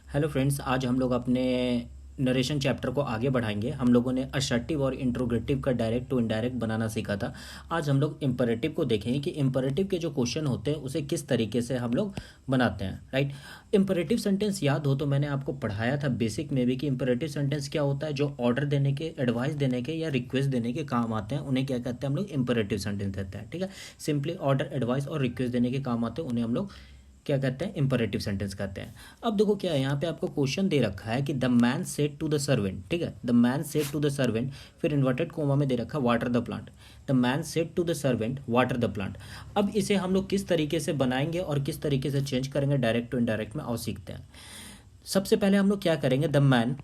Hello friends, आज हम लोग अपने नरेशन चैप्टर को आगे बढ़ाएंगे। हम लोगों ने असर्टिव और इंट्रोगेटिव का डायरेक्ट टू इनडायरेक्ट बनाना सीखा था। आज हम लोग इम्परेटिव को देखेंगे कि इम्परेटिव के जो क्वेश्चन होते हैं उसे किस तरीके से हम लोग बनाते हैं। राइट, इम्परेटिव सेंटेंस याद हो तो मैंने आपको पढ़ाया था बेसिक में भी कि इम्परेटिव सेंटेंस क्या होता है। जो ऑर्डर देने के, एडवाइस देने के या रिक्वेस्ट देने के काम आते हैं उन्हें क्या कहते हैं, हम लोग इम्परेटिव सेंटेंस कहते हैं। ठीक है, सिंपली ऑर्डर, एडवाइस और रिक्वेस्ट देने के काम आते हैं उन्हें हम लोग क्या कहते हैं, इंपरेटिव सेंटेंस कहते हैं। अब देखो क्या है, यहाँ पे आपको क्वेश्चन दे रखा है कि the man said to the servant. ठीक है, the man said to the servant, फिर इन्वर्टेड कोमा में दे रखा है water the plant. The man said to the servant water the plant. अब इसे हम लोग किस तरीके से बनाएंगे और किस तरीके से चेंज करेंगे डायरेक्ट टू इनडायरेक्ट में, आओ सीखते हैं। सबसे पहले हम लोग क्या करेंगे, द मैन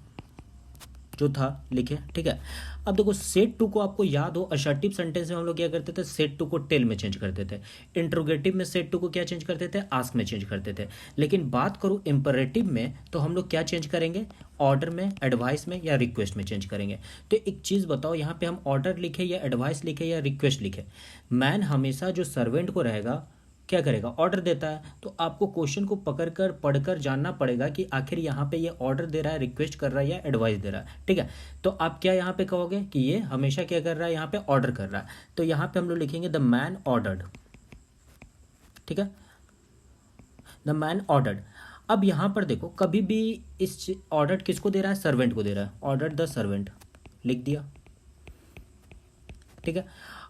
जो था लिखे। ठीक है, अब देखो सेट टू को आपको याद हो, असर्टिव सेंटेंस में हम लोग क्या करते थे, सेट टू को टेल में चेंज करते थे। इंट्रोगेटिव में सेट टू को क्या चेंज करते थे, आस्क में चेंज करते थे। लेकिन बात करूँ इंपरेटिव में तो हम लोग क्या चेंज करेंगे, ऑर्डर में, एडवाइस में या रिक्वेस्ट में चेंज करेंगे। तो एक चीज़ बताओ, यहाँ पे हम ऑर्डर लिखे या एडवाइस लिखे या रिक्वेस्ट लिखे, मैन हमेशा जो सर्वेंट को रहेगा क्या करेगा, ऑर्डर देता है। तो आपको क्वेश्चन को पकड़कर पढ़कर जानना पड़ेगा कि आखिर यहाँ पे ये ऑर्डर दे रहा है, रिक्वेस्ट कर रहा है या एडवाइस दे रहा है। ठीक है, तो आप क्या यहाँ पे कहोगे कि ये हमेशा क्या कर रहा है, यहाँ पे ऑर्डर कर रहा है। तो यहाँ पे हम लोग लिखेंगे द मैन ऑर्डर्ड। ठीक है, द मैन ऑर्डर्ड। अब यहाँ पर देखो, कभी भी इस ऑर्डर किसको दे रहा है, सर्वेंट को दे रहा है, ऑर्डर द सर्वेंट लिख दिया। ठीक है,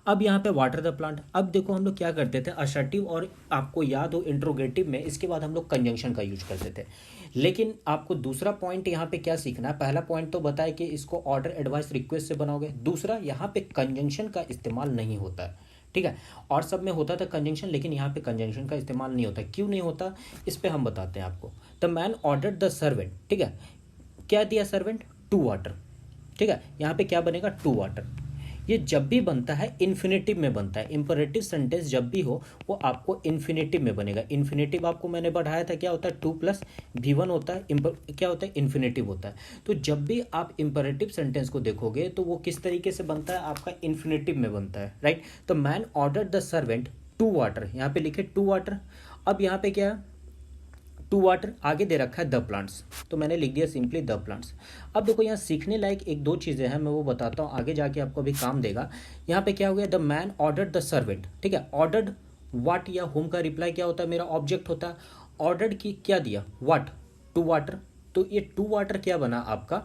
अब यहाँ पे वाटर द प्लांट। अब देखो हम लोग क्या करते थे, असर्टिव और आपको याद हो इंट्रोगेटिव में इसके बाद हम लोग कंजंक्शन का यूज करते थे। लेकिन आपको दूसरा पॉइंट यहाँ पे क्या सीखना है, पहला पॉइंट तो बताया कि इसको ऑर्डर, एडवाइस, रिक्वेस्ट से बनाओगे। दूसरा, यहाँ पे कंजंक्शन का इस्तेमाल नहीं होता है। ठीक है, और सब में होता था कंजंक्शन, लेकिन यहाँ पे कंजंक्शन का इस्तेमाल नहीं होता। क्यों नहीं होता, इस पे हम बताते हैं आपको। The man order the servant. ठीक है, क्या दिया सर्वेंट, टू वाटर। ठीक है, यहाँ पे क्या बनेगा, टू वाटर। ये जब भी बनता है इन्फिनेटिव में बनता है। इंपरेटिव सेंटेंस जब भी हो वो आपको इन्फिनेटिव में बनेगा। इन्फिनेटिव आपको मैंने बढ़ाया था, क्या होता है, टू प्लस V1 होता है, क्या होता है, इन्फिनेटिव होता है। तो जब भी आप इंपरेटिव सेंटेंस को देखोगे तो वो किस तरीके से बनता है, आपका इन्फिनेटिव में बनता है। राइट, तो man order the servant to water, यहाँ पे लिखे टू वाटर। अब यहाँ पे क्या है, टू वाटर, आगे दे रखा है द प्लांट्स, तो मैंने लिख दिया सिंपली द प्लांट्स। अब देखो यहाँ सीखने लायक एक दो चीज़ें हैं, मैं वो बताता हूँ, आगे जाके आपको भी काम देगा। यहाँ पे क्या हो गया, the man ordered the servant. ठीक है, ऑर्डर्ड व्हाट या होम का रिप्लाई क्या होता है, मेरा ऑब्जेक्ट होता है। ऑर्डर्ड की क्या दिया, व्हाट, टू वाटर। तो ये टू वाटर क्या बना, आपका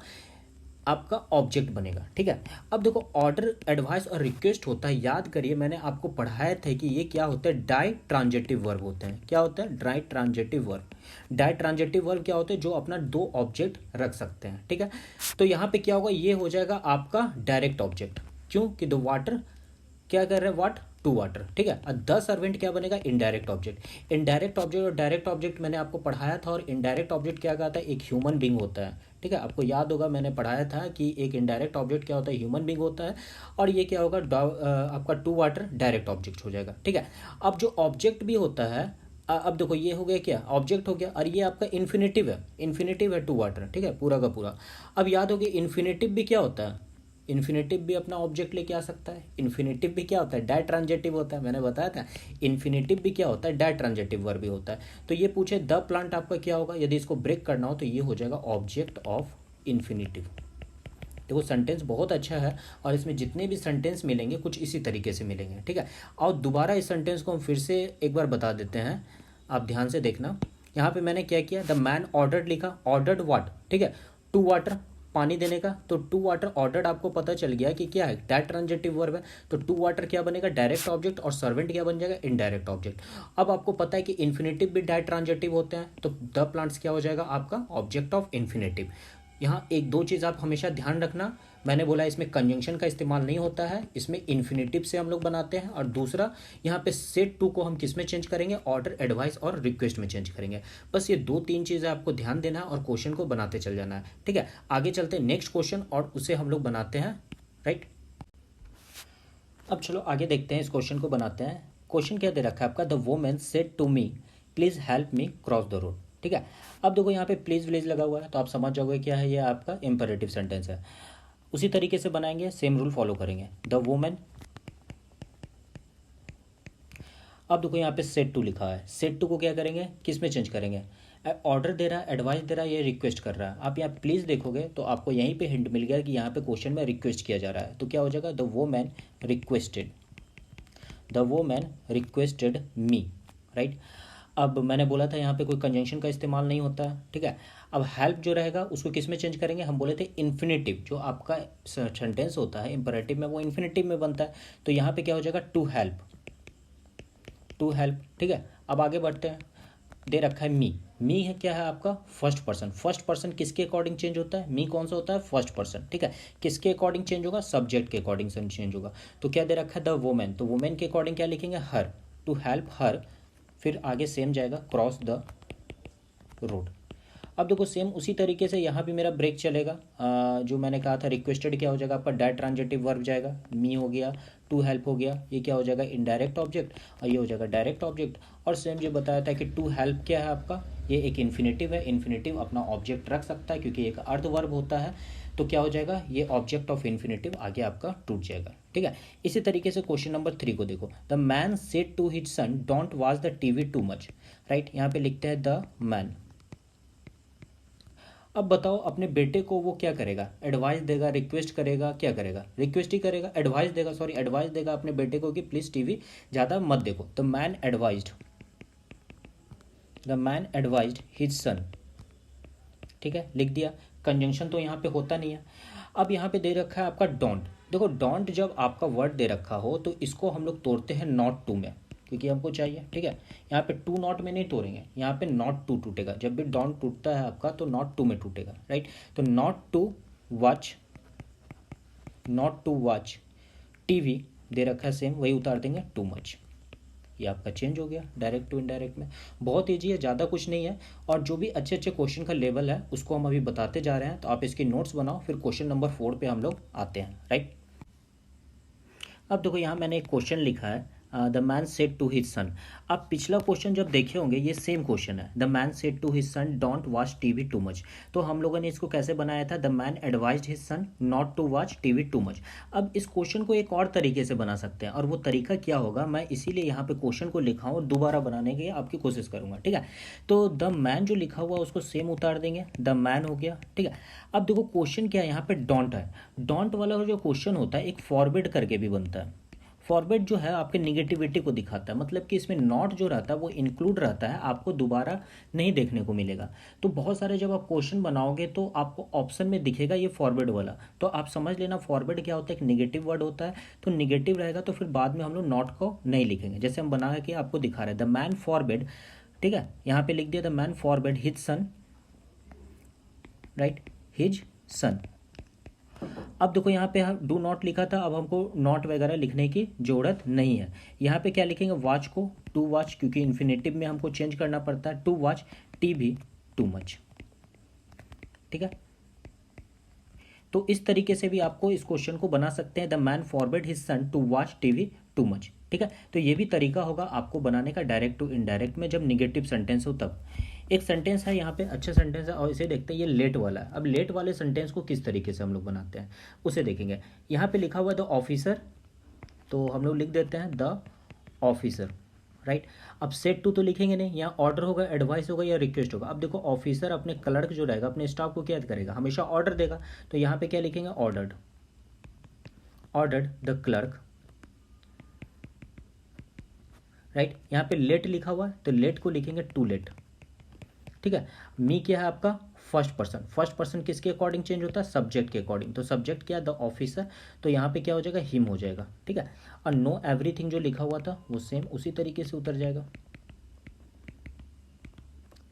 आपका ऑब्जेक्ट बनेगा। ठीक है, अब देखो ऑर्डर, एडवाइस और रिक्वेस्ट होता है, याद करिए मैंने आपको पढ़ाया था कि ये क्या होता है, डाई ट्रांजेटिव वर्ब होते हैं। क्या होता है, ditransitive verb. Ditransitive verb क्या होते हैं, जो अपना दो ऑब्जेक्ट रख सकते हैं। ठीक है, तो यहाँ पे क्या होगा, ये हो जाएगा आपका डायरेक्ट ऑब्जेक्ट। क्यों कि द वाटर क्या कर रहे हैं, वाट, टू वाटर। ठीक है, और द सर्वेंट क्या बनेगा, इनडायरेक्ट ऑब्जेक्ट। इनडायरेक्ट ऑब्जेक्ट और डायरेक्ट ऑब्जेक्ट मैंने आपको पढ़ाया था, और इनडायरेक्ट ऑब्जेक्ट क्या कहता है, एक ह्यूमन बींग होता है। ठीक है, आपको याद होगा मैंने पढ़ाया था कि एक इनडायरेक्ट ऑब्जेक्ट क्या होता है, ह्यूमन बींग होता है। और ये क्या होगा, आपका टू वाटर डायरेक्ट ऑब्जेक्ट हो जाएगा। ठीक है, अब जो ऑब्जेक्ट भी होता है, अब देखो ये हो गया, क्या ऑब्जेक्ट हो गया, और ये आपका इन्फिनेटिव है, इन्फिनेटिव है टू वाटर। ठीक है, पूरा का पूरा। अब याद हो गया इन्फिनेटिव भी क्या होता है, इन्फिनेटिव भी अपना ऑब्जेक्ट लेके आ सकता है। इन्फिनेटिव भी क्या होता है, डाई ट्रांजेटिव होता है, मैंने बताया था। इन्फिनेटिव भी क्या होता है, डाई ट्रांजेटिव वर्ब भी होता है। तो ये पूछे द प्लांट आपका क्या होगा, यदि इसको ब्रेक करना हो तो ये हो जाएगा ऑब्जेक्ट ऑफ इन्फिनेटिव। देखो सेंटेंस बहुत अच्छा है, और इसमें जितने भी सेंटेंस मिलेंगे कुछ इसी तरीके से मिलेंगे। ठीक है, और दोबारा इस सेंटेंस को हम फिर से एक बार बता देते हैं, आप ध्यान से देखना। यहाँ पे मैंने क्या किया, द मैन ऑर्डर्ड लिखा, ऑर्डर्ड व्हाट। ठीक है, टू वाटर, पानी देने का। तो टू वाटर ऑर्डर्ड आपको पता चल गया कि क्या है, डायरेक्ट ट्रांजेटिव वर्ब है। तो टू वाटर क्या बनेगा, डायरेक्ट ऑब्जेक्ट, और सर्वेंट क्या बन जाएगा, इनडायरेक्ट ऑब्जेक्ट। अब आपको पता है कि इन्फिनेटिव भी डायरेक्ट ट्रांजेटिव होते हैं, तो द प्लांट्स क्या हो जाएगा, आपका ऑब्जेक्ट ऑफ इन्फिनेटिव। यहाँ एक दो चीज़ आप हमेशा ध्यान रखना, मैंने बोला इसमें कंजंक्शन का इस्तेमाल नहीं होता है, इसमें इन्फिनेटिव से हम लोग बनाते हैं। और दूसरा, यहाँ पे सेट टू को हम किस में चेंज करेंगे, ऑर्डर, एडवाइस और रिक्वेस्ट में चेंज करेंगे। बस ये दो तीन चीज़ें आपको ध्यान देना है और क्वेश्चन को बनाते चल जाना है। ठीक है, आगे चलते हैं नेक्स्ट क्वेश्चन, और उसे हम लोग बनाते हैं। राइट, अब चलो आगे देखते हैं, इस क्वेश्चन को बनाते हैं। क्वेश्चन क्या दे रखा है आपका, the women said to me please help me cross the road. ठीक है, अब देखो यहाँ पे प्लीज़ विलेज लगा हुआ है, तो आप समझ जाओगे क्या है, ये आपका इंपरेटिव सेंटेंस है। उसी तरीके से बनाएंगे, सेम रूल फॉलो करेंगे, द वुमेन। अब देखो यहाँ पे सेट टू लिखा है, सेट टू को क्या करेंगे, किस में चेंज करेंगे, ऑर्डर दे रहा है, एडवाइस दे रहा है, या रिक्वेस्ट कर रहा है। आप यहाँ प्लीज़ देखोगे तो आपको यहीं पे हिंट मिल गया कि यहाँ पे क्वेश्चन में रिक्वेस्ट किया जा रहा है। तो क्या हो जाएगा, the woman requested, the woman requested me, right. अब मैंने बोला था यहाँ पे कोई कंजंक्शन का इस्तेमाल नहीं होता है, ठीक है। अब हेल्प जो रहेगा उसको किस में चेंज करेंगे, हम बोले थे इन्फिनेटिव, जो आपका सेंटेंस होता है इंपरेटिव में वो इन्फिनेटिव में बनता है। तो यहाँ पे क्या हो जाएगा, टू हेल्प, टू हेल्प, ठीक है। अब आगे बढ़ते हैं, दे रखा है मी है क्या है आपका, फर्स्ट पर्सन। फर्स्ट पर्सन किसके अकॉर्डिंग चेंज होता है, मी कौन सा होता है, फर्स्ट पर्सन, ठीक है। किसके अकॉर्डिंग चेंज होगा, सब्जेक्ट के अकॉर्डिंग चेंज होगा। तो क्या दे रखा है, द वुमेन, तो वुमेन के अकॉर्डिंग क्या लिखेंगे, हर, टू हेल्प हर, फिर आगे सेम जाएगा, क्रॉस द रोड। अब देखो सेम उसी तरीके से यहाँ भी मेरा ब्रेक चलेगा। जो मैंने कहा था रिक्वेस्टेड क्या हो जाएगा आपका, डायरेक्ट ट्रांजिटिव वर्ब जाएगा, मी हो गया, टू हेल्प हो गया, ये क्या हो जाएगा, इनडायरेक्ट ऑब्जेक्ट, और ये हो जाएगा डायरेक्ट ऑब्जेक्ट। और सेम जो बताया था कि टू हेल्प क्या है आपका, ये एक इन्फिनेटिव है, इन्फिनेटिव अपना ऑब्जेक्ट रख सकता है क्योंकि एक अर्ध वर्ब होता है। तो क्या हो जाएगा, ये ऑब्जेक्ट ऑफ इन्फिनेटिव आगे आपका टूट जाएगा, ठीक है। इसी तरीके से क्वेश्चन नंबर 3 को देखो, the man said to his son don't watch the TV too much, right. यहाँ पे लिखते हैं द मैन। अब बताओ अपने बेटे को वो क्या करेगा, एडवाइस देगा, रिक्वेस्ट करेगा, क्या करेगा, रिक्वेस्ट ही करेगा, एडवाइस देगा, सॉरी एडवाइस देगा अपने बेटे को कि प्लीज़ टीवी ज़्यादा मत देखो। The man advised, the man advised his सन, ठीक है, लिख दिया। कंजंक्शन तो यहाँ पे होता नहीं है। अब यहाँ पे दे रखा है आपका डोंट। देखो डोंट जब आपका वर्ड दे रखा हो तो इसको हम लोग तोड़ते हैं नॉट टू में, क्योंकि हमको चाहिए, ठीक है। यहाँ पे टू नॉट में नहीं तोड़ेंगे, यहाँ पे नॉट टू टूटेगा। जब भी डोंट टूटता है आपका तो नॉट टू में टूटेगा, राइट। तो not to watch, not to watch TV दे रखा है सेम, वही उतार देंगे टू मच। ये आपका चेंज हो गया डायरेक्ट टू इनडायरेक्ट में। बहुत ईजी है, ज़्यादा कुछ नहीं है। और जो भी अच्छे अच्छे क्वेश्चन का लेवल है उसको हम अभी बताते जा रहे हैं, तो आप इसकी नोट्स बनाओ, फिर क्वेश्चन नंबर 4 पे हम लोग आते हैं, राइट। अब देखो यहाँ मैंने एक क्वेश्चन लिखा है, the man said to his son. आप पिछला क्वेश्चन जब देखे होंगे ये सेम क्वेश्चन है, the man said to his son don't watch TV too much. तो हम लोगों ने इसको कैसे बनाया था, the man advised his son not to watch TV too much. अब इस क्वेश्चन को एक और तरीके से बना सकते हैं, और वो तरीका क्या होगा, मैं इसीलिए यहाँ पे क्वेश्चन को लिखा हूँ और दोबारा बनाने की आपकी कोशिश करूँगा, ठीक है। तो द मैन जो लिखा हुआ उसको सेम उतार देंगे, द मैन हो गया, ठीक है। अब देखो क्वेश्चन क्या है, यहाँ पे डोंट है। डोंट वाला जो क्वेश्चन होता है एक फॉरवर्ड करके भी बनता है। फॉरवर्ड जो है आपके निगेटिविटी को दिखाता है, मतलब कि इसमें नॉट जो रहता है वो इंक्लूड रहता है, आपको दोबारा नहीं देखने को मिलेगा। तो बहुत सारे जब आप क्वेश्चन बनाओगे तो आपको ऑप्शन में दिखेगा ये फॉरवर्ड वाला, तो आप समझ लेना फॉरवर्ड क्या होता है, एक निगेटिव वर्ड होता है। तो निगेटिव रहेगा तो फिर बाद में हम लोग नॉट को नहीं लिखेंगे, जैसे हम बना के आपको दिखा रहे हैं, द मैन फॉरवर्ड, ठीक है। यहाँ पे लिख दिया the man forward his sun, right, his son. अब देखो यहाँ पे डू नॉट लिखा था, अब हमको नॉट वगैरह लिखने की ज़रूरत नहीं है। यहाँ पे क्या लिखेंगे, वॉच को टू वॉच, क्योंकि इन्फिनेटिव में हमको चेंज करना पड़ता है, to watch TV too much, ठीक है। तो इस तरीके से भी आपको इस क्वेश्चन को बना सकते हैं, the man forward his son to watch TV too much, ठीक है। तो ये भी तरीका होगा आपको बनाने का डायरेक्ट टू इनडायरेक्ट में, जब निगेटिव सेंटेंस हो तब। एक सेंटेंस है यहाँ पे, अच्छा सेंटेंस है, और इसे देखते हैं, ये लेट वाला है। अब लेट वाले सेंटेंस को किस तरीके से हम लोग बनाते हैं उसे देखेंगे। यहाँ पे लिखा हुआ है द ऑफिसर, तो हम लोग लिख देते हैं द ऑफिसर, राइट। अब सेट टू तो लिखेंगे नहीं, यहाँ ऑर्डर होगा, एडवाइस होगा या रिक्वेस्ट होगा। अब देखो ऑफिसर अपने क्लर्क जो रहेगा, अपने स्टाफ को क्या करेगा, हमेशा ऑर्डर देगा। तो यहाँ पे क्या लिखेंगे, ordered, ordered the clerk, right. यहाँ पे लेट लिखा हुआ है तो लेट को लिखेंगे टू लेट, ठीक है। मी क्या है आपका, फर्स्ट पर्सन। फर्स्ट पर्सन किसके अकॉर्डिंग चेंज होता है, सब्जेक्ट के अकॉर्डिंग। तो सब्जेक्ट क्या, द ऑफिसर, तो यहाँ पे क्या हो जाएगा, हिम हो जाएगा, ठीक है। और नो एवरीथिंग जो लिखा हुआ था वो सेम उसी तरीके से उतर जाएगा,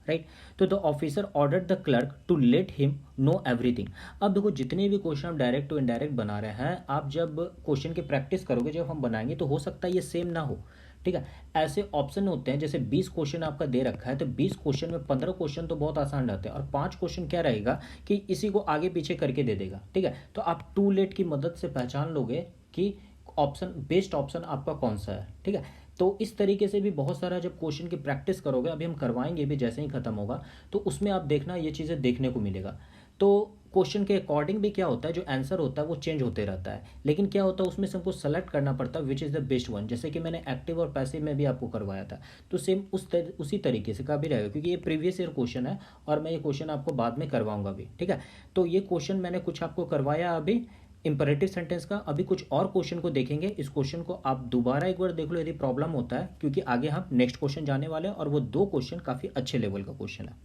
राइट। तो the officer order the clerk to let him know everything. अब देखो जितने भी क्वेश्चन हम डायरेक्ट टू इनडायरेक्ट बना रहे हैं, आप जब क्वेश्चन की प्रैक्टिस करोगे, जब हम बनाएंगे तो हो सकता है ये सेम ना हो, ठीक है। ऐसे ऑप्शन होते हैं, जैसे 20 क्वेश्चन आपका दे रखा है तो 20 क्वेश्चन में 15 क्वेश्चन तो बहुत आसान रहते हैं, और 5 क्वेश्चन क्या रहेगा कि इसी को आगे पीछे करके दे देगा, ठीक है। तो आप टू लेट की मदद से पहचान लोगे कि ऑप्शन बेस्ट ऑप्शन आपका कौन सा है, ठीक है। तो इस तरीके से भी बहुत सारा जब क्वेश्चन की प्रैक्टिस करोगे, अभी हम करवाएंगे भी जैसे ही खत्म होगा, तो उसमें आप देखना ये चीज़ें देखने को मिलेगा। तो क्वेश्चन के अकॉर्डिंग भी क्या होता है, जो आंसर होता है वो चेंज होते रहता है, लेकिन क्या होता है उसमें से हमको सेलेक्ट करना पड़ता है which is the best one. जैसे कि मैंने एक्टिव और पैसिव में भी आपको करवाया था, तो सेम उसी तरीके से का भी रहेगा, क्योंकि ये प्रीवियस ईयर क्वेश्चन है और मैं ये क्वेश्चन आपको बाद में करवाऊंगा भी, ठीक है। तो ये क्वेश्चन मैंने कुछ आपको करवाया अभी इंपरेटिव सेंटेंस का। अभी कुछ और क्वेश्चन को देखेंगे, इस क्वेश्चन को आप दोबारा एक बार देख लो यदि प्रॉब्लम होता है, क्योंकि आगे हम नेक्स्ट क्वेश्चन जाने वाले हैं और वो 2 क्वेश्चन काफ़ी अच्छे लेवल का क्वेश्चन है।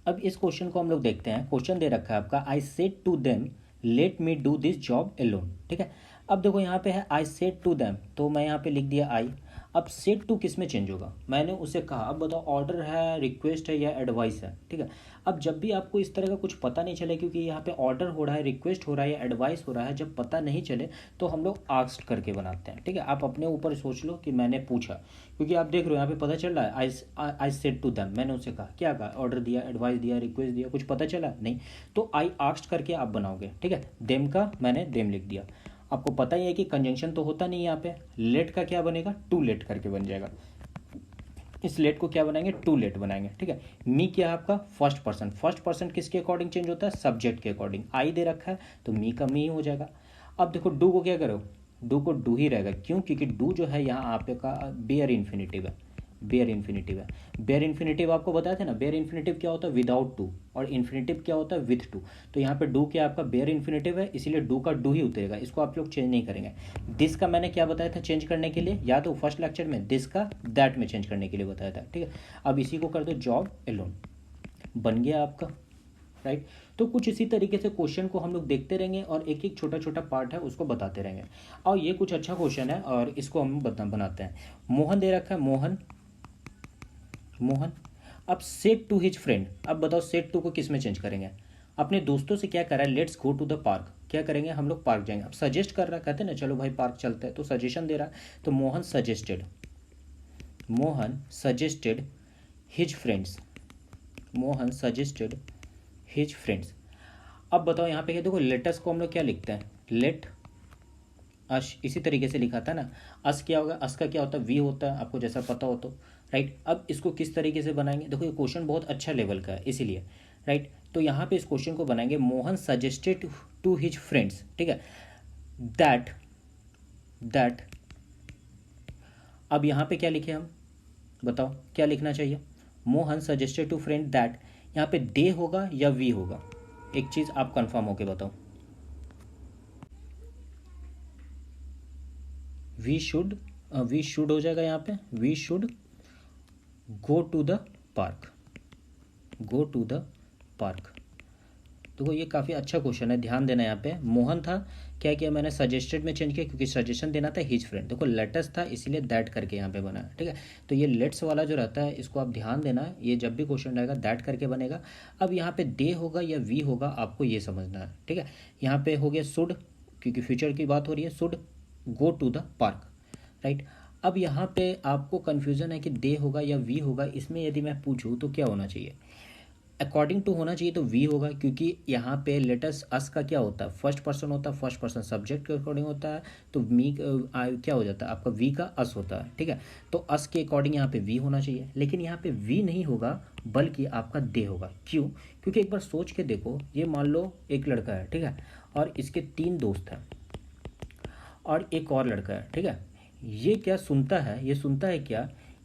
अब इस क्वेश्चन को हम लोग देखते हैं। क्वेश्चन दे रखा है आपका, I said to them let me do this job alone, ठीक है। अब देखो यहाँ पे है आई सेड टू देम, तो मैं यहाँ पे लिख दिया आई। अब सेड टू किस में चेंज होगा, मैंने उसे कहा। अब बताओ ऑर्डर है, रिक्वेस्ट है या एडवाइस है, ठीक है। अब जब भी आपको इस तरह का कुछ पता नहीं चले, क्योंकि यहाँ पे ऑर्डर हो रहा है, रिक्वेस्ट हो रहा है या एडवाइस हो रहा है, जब पता नहीं चले तो हम लोग आस्क्ड करके बनाते हैं, ठीक है। आप अपने ऊपर सोच लो कि मैंने पूछा, क्योंकि आप देख रहे हो यहाँ पे पता चल रहा है आई सेड टू देम, मैंने उसे कहा। क्या कहा, ऑर्डर दिया, एडवाइस दिया, रिक्वेस्ट दिया, कुछ पता चला नहीं, तो आई आस्क्ड करके आप बनाओगे, ठीक है। देम का मैंने देम लिख दिया। आपको पता ही है कि कंजंक्शन तो होता नहीं यहाँ पे। लेट का क्या बनेगा, टू लेट करके बन जाएगा। इस लेट को क्या बनाएंगे, टू लेट बनाएंगे, ठीक है। मी क्या है आपका फर्स्ट पर्सन, फर्स्ट पर्सन किसके अकॉर्डिंग चेंज होता है, सब्जेक्ट के अकॉर्डिंग। आई दे रखा है तो मी का मी हो जाएगा। अब देखो डू को क्या करो, डू को डू ही रहेगा, क्यों, क्योंकि डू जो है यहाँ आपका बेयर इन्फिनिटिव है, बेयर इन्फिनिटिव है। बेयर इन्फिनिटिव आपको बताया था ना, बेयर इन्फिनिटिव क्या होता है, विदाउट टू, और इन्फिनिटिव क्या होता है, विथ टू। तो यहाँ पे डू क्या आपका बेयर इन्फिनिटिव है, इसीलिए डू का डू ही उतरेगा, इसको आप लोग चेंज नहीं करेंगे। दिस का मैंने क्या बताया था चेंज करने के लिए, या तो फर्स्ट लेक्चर में दिस का दैट में चेंज करने के लिए बताया था, ठीक है। अब इसी को कर दो जॉब एलोन, बन गया आपका, राइट। तो कुछ इसी तरीके से क्वेश्चन को हम लोग देखते रहेंगे और एक एक छोटा छोटा पार्ट है उसको बताते रहेंगे। और ये कुछ अच्छा क्वेश्चन है और इसको हम बनाते हैं। मोहन दे रखा है, मोहन, मोहन। अब सेड टू हिज फ्रेंड, अब बताओ सेड टू को किस में चेंज करेंगे, अपने दोस्तों से क्या कर रहा है, let's go to the park, क्या करेंगे हम लोग पार्क जाएंगे। अब सजेस्ट कर रहा है, कहते हैं ना चलो भाई पार्क चलते हैं, तो सजेशन दे रहा है, तो Mohan suggested, Mohan suggested his friends, Mohan suggested his friends. अब बताओ यहाँ पे क्या, देखो लेटस को हम लोग क्या लिखते हैं, लेट अश, इसी तरीके से लिखा था ना। अस क्या होगा, अस का क्या होता है, वी होता है, आपको जैसा पता हो तो, राइट। अब इसको किस तरीके से बनाएंगे, देखो ये क्वेश्चन बहुत अच्छा लेवल का है इसीलिए, राइट। तो यहाँ पे इस क्वेश्चन को बनाएंगे, Mohan suggested to his friends, ठीक है, दैट दैट। अब यहाँ पे क्या लिखे हम, बताओ क्या लिखना चाहिए, Mohan suggested to friend that, यहाँ पे दे होगा या वी होगा, एक चीज़ आप कंफर्म होके बताओ। वी शुड हो जाएगा यहाँ पे, we should go to the park, go to the park. देखो ये काफ़ी अच्छा क्वेश्चन है, ध्यान देना। यहाँ पे मोहन था, क्या किया मैंने सजेस्टेड में चेंज किया, क्योंकि सजेशन देना था हिज फ्रेंड। देखो लेटस था इसीलिए दैट करके यहाँ पे बना, ठीक है। तो ये लेट्स वाला जो रहता है इसको आप ध्यान देना, ये जब भी क्वेश्चन रहेगा दैट करके बनेगा। अब यहाँ पे दे होगा या वी होगा आपको ये समझना है, ठीक है। यहाँ पे हो गया शुड, क्योंकि फ्यूचर की बात हो रही है, should go to the park, right. अब यहाँ पे आपको कन्फ्यूज़न है कि दे होगा या वी होगा, इसमें यदि मैं पूछूँ तो क्या होना चाहिए, अकॉर्डिंग टू होना चाहिए तो वी होगा, क्योंकि यहाँ पे लेटस अस का क्या होता है, फर्स्ट पर्सन होता है, फर्स्ट पर्सन सब्जेक्ट के अकॉर्डिंग होता है, तो मी क्या हो जाता है आपका, वी का अस होता है, ठीक है। तो अस के अकॉर्डिंग यहाँ पे वी होना चाहिए, लेकिन यहाँ पे वी नहीं होगा बल्कि आपका दे होगा। क्यों, क्योंकि एक बार सोच के देखो, ये मान लो एक लड़का है, ठीक है, और इसके 3 दोस्त हैं और एक और लड़का है, ठीक है। ये क्या सुनता है, ये सुनता है क्या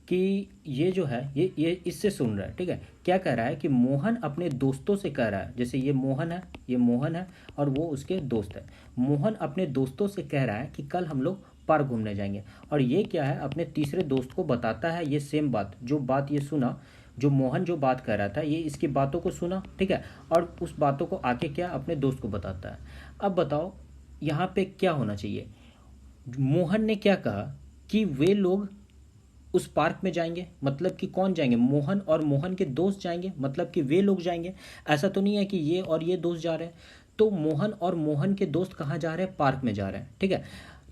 कि ये जो है ये इससे सुन रहा है, ठीक है। क्या कह रहा है कि मोहन अपने दोस्तों से कह रहा है, जैसे ये मोहन है, ये मोहन है और वो उसके दोस्त है। मोहन अपने दोस्तों से कह रहा है कि कल हम लोग पार्क घूमने जाएंगे, और ये क्या है अपने तीसरे दोस्त को बताता है ये सेम बात, जो बात ये सुना, जो मोहन जो बात कर रहा था ये इसकी बातों को सुना, ठीक है, और उस बातों को आके क्या अपने दोस्त को बताता है। अब बताओ यहाँ पे क्या होना चाहिए, मोहन ने क्या कहा कि वे लोग उस पार्क में जाएंगे, मतलब कि कौन जाएंगे, मोहन और मोहन के दोस्त जाएंगे, मतलब कि वे लोग जाएंगे। ऐसा तो नहीं है कि ये और ये दोस्त जा रहे हैं, तो मोहन और मोहन के दोस्त कहाँ जा रहे हैं, पार्क में जा रहे हैं, ठीक है।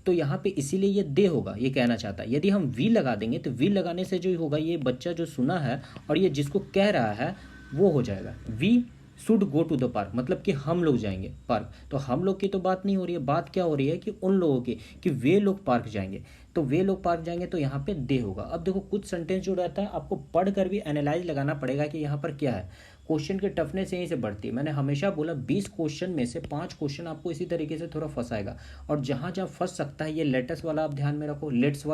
तो यहाँ पे इसीलिए ये दे होगा, ये कहना चाहता है। यदि हम वी लगा देंगे तो वी लगाने से जो होगा, ये बच्चा जो सुना है और ये जिसको कह रहा है वो हो जाएगा, we should go to the park, मतलब कि हम लोग जाएंगे पार्क। तो हम लोग की तो बात नहीं हो रही है, बात क्या हो रही है कि उन लोगों की, कि वे लोग पार्क जाएंगे। तो वे लोग पास जाएंगे, तो यहाँ पे दे होगा। अब देखो कुछ सेंटेंस जो रहता है आपको पढ़ कर भी एनालाइज लगाना पड़ेगा कि यहाँ पर क्या है। क्वेश्चन की टफनेस यहीं से बढ़ती है। मैंने हमेशा बोला 20 क्वेश्चन में से 5 क्वेश्चन आपको इसी तरीके से थोड़ा फंसाएगा, और जहाँ जहाँ फंस सकता है, ये लेटेस्ट वाला आप ध्यान में रखो। लेट्स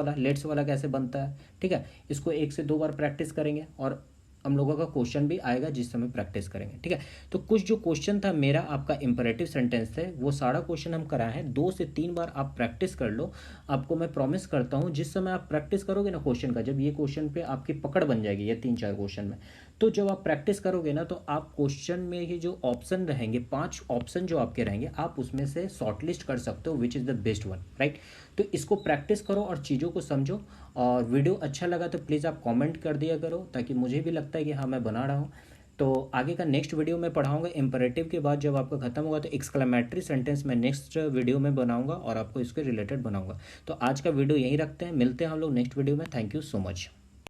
वाला कैसे बनता है, ठीक है, इसको 1 से 2 बार प्रैक्टिस करेंगे और हम लोगों का क्वेश्चन भी आएगा जिस समय प्रैक्टिस करेंगे, ठीक है। तो कुछ जो क्वेश्चन था मेरा आपका इंपरेटिव सेंटेंस थे, वो सारा क्वेश्चन हम कराए हैं। 2 से 3 बार आप प्रैक्टिस कर लो। आपको मैं प्रॉमिस करता हूँ जिस समय आप प्रैक्टिस करोगे ना क्वेश्चन का, जब ये क्वेश्चन पे आपकी पकड़ बन जाएगी, ये 3-4 क्वेश्चन में, तो जब आप प्रैक्टिस करोगे ना, तो आप क्वेश्चन में ये जो ऑप्शन रहेंगे, 5 ऑप्शन जो आपके रहेंगे, आप उसमें से शॉर्टलिस्ट कर सकते हो which is the best one, right. तो इसको प्रैक्टिस करो और चीज़ों को समझो। और वीडियो अच्छा लगा तो प्लीज़ आप कमेंट कर दिया करो, ताकि मुझे भी लगता है कि हाँ मैं बना रहा हूँ। तो आगे का नेक्स्ट वीडियो में पढ़ाऊँगा। इम्परेटिव के बाद जब आपका खत्म होगा तो एक्सक्लेमेटरी सेंटेंस मैं नेक्स्ट वीडियो में बनाऊँगा और आपको इसके रिलेटेड बनाऊँगा। तो आज का वीडियो यहीं रखते हैं, मिलते हैं हम लोग नेक्स्ट वीडियो में। Thank you so much.